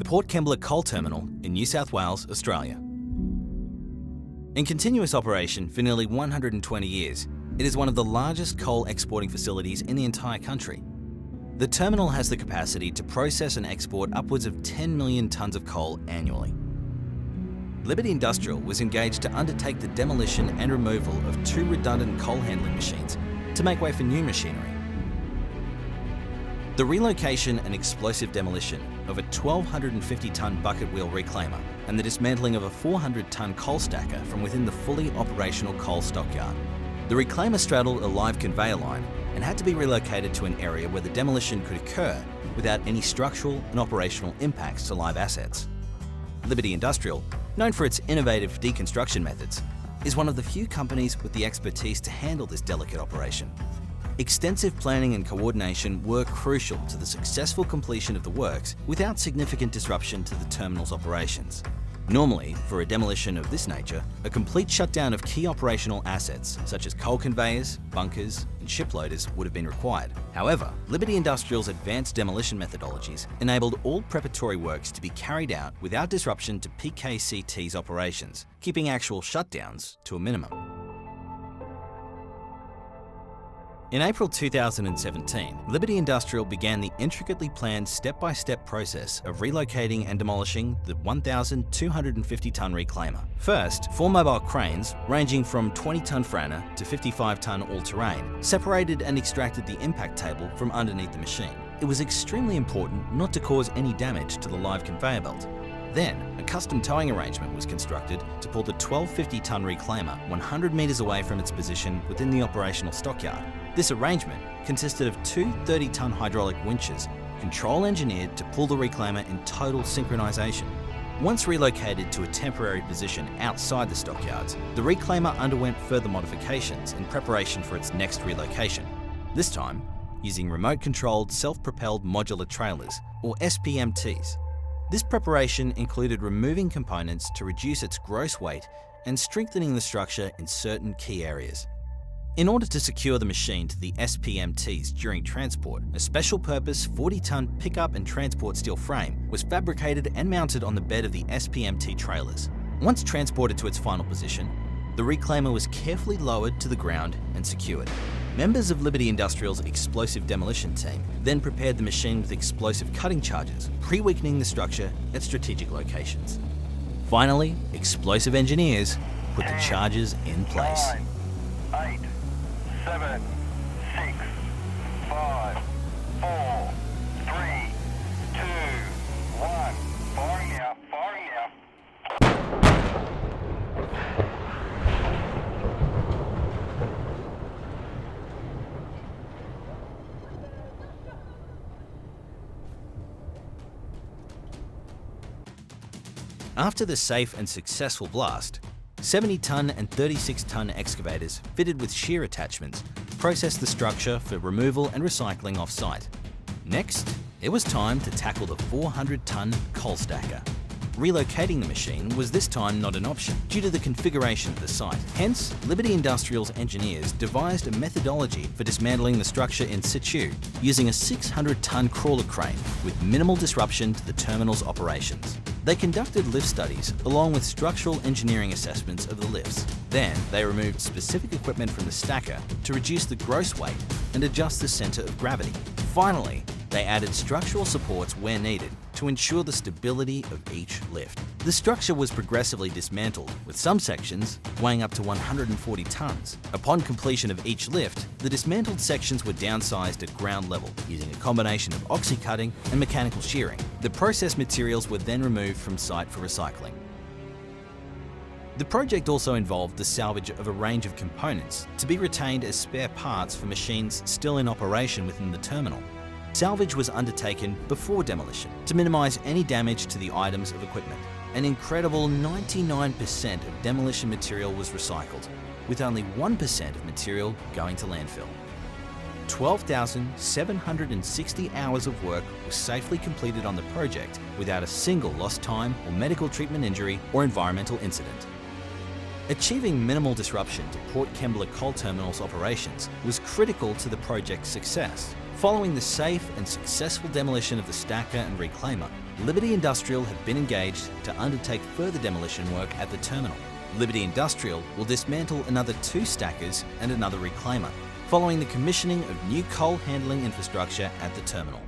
the Port Kembla Coal Terminal in New South Wales, Australia. In continuous operation for nearly 120 years, it is one of the largest coal exporting facilities in the entire country. The terminal has the capacity to process and export upwards of 10 million tonnes of coal annually. Liberty Industrial was engaged to undertake the demolition and removal of 2 redundant coal handling machines to make way for new machinery. The relocation and explosive demolition of a 1,250-tonne bucket wheel reclaimer and the dismantling of a 400-tonne coal stacker from within the fully operational coal stockyard. The reclaimer straddled a live conveyor line and had to be relocated to an area where the demolition could occur without any structural and operational impacts to live assets. Liberty Industrial, known for its innovative deconstruction methods, is one of the few companies with the expertise to handle this delicate operation. Extensive planning and coordination were crucial to the successful completion of the works without significant disruption to the terminal's operations. Normally, for a demolition of this nature, a complete shutdown of key operational assets such as coal conveyors, bunkers, and ship loaders would have been required. However, Liberty Industrial's advanced demolition methodologies enabled all preparatory works to be carried out without disruption to PKCT's operations, keeping actual shutdowns to a minimum. In April 2017, Liberty Industrial began the intricately planned step-by-step process of relocating and demolishing the 1,250-tonne reclaimer. First, 4 mobile cranes, ranging from 20-tonne Franna to 55-tonne all-terrain, separated and extracted the impact table from underneath the machine. It was extremely important not to cause any damage to the live conveyor belt. Then, a custom towing arrangement was constructed to pull the 1,250-tonne reclaimer 100 metres away from its position within the operational stockyard. This arrangement consisted of 2 30-tonne hydraulic winches, control-engineered to pull the reclaimer in total synchronisation. Once relocated to a temporary position outside the stockyards, the reclaimer underwent further modifications in preparation for its next relocation, this time using remote-controlled self-propelled modular trailers, or SPMTs. This preparation included removing components to reduce its gross weight and strengthening the structure in certain key areas. In order to secure the machine to the SPMTs during transport, a special-purpose 40-tonne pickup and transport steel frame was fabricated and mounted on the bed of the SPMT trailers. Once transported to its final position, the reclaimer was carefully lowered to the ground and secured. Members of Liberty Industrial's explosive demolition team then prepared the machine with explosive cutting charges, pre-weakening the structure at strategic locations. Finally, explosive engineers put the charges in place. 9, 8, 7, 6, 5, 4, 3, 2, 1. Firing now, firing now. After the safe and successful blast, 70-tonne and 36-tonne excavators fitted with shear attachments processed the structure for removal and recycling off-site. Next, it was time to tackle the 400-tonne coal stacker. Relocating the machine was this time not an option due to the configuration of the site. Hence, Liberty Industrial's engineers devised a methodology for dismantling the structure in situ using a 600-tonne crawler crane with minimal disruption to the terminal's operations. They conducted lift studies along with structural engineering assessments of the lifts. Then, they removed specific equipment from the stacker to reduce the gross weight and adjust the centre of gravity. Finally, they added structural supports where needed to ensure the stability of each lift. The structure was progressively dismantled, with some sections weighing up to 140 tonnes. Upon completion of each lift, the dismantled sections were downsized at ground level using a combination of oxy-cutting and mechanical shearing. The processed materials were then removed from site for recycling. The project also involved the salvage of a range of components to be retained as spare parts for machines still in operation within the terminal. Salvage was undertaken before demolition to minimise any damage to the items of equipment. An incredible 99% of demolition material was recycled, with only 1% of material going to landfill. 12,760 hours of work was safely completed on the project without a single lost time or medical treatment injury or environmental incident. Achieving minimal disruption to Port Kembla Coal Terminal's operations was critical to the project's success. Following the safe and successful demolition of the stacker and reclaimer, Liberty Industrial have been engaged to undertake further demolition work at the terminal. Liberty Industrial will dismantle another 2 stackers and another reclaimer, following the commissioning of new coal handling infrastructure at the terminal.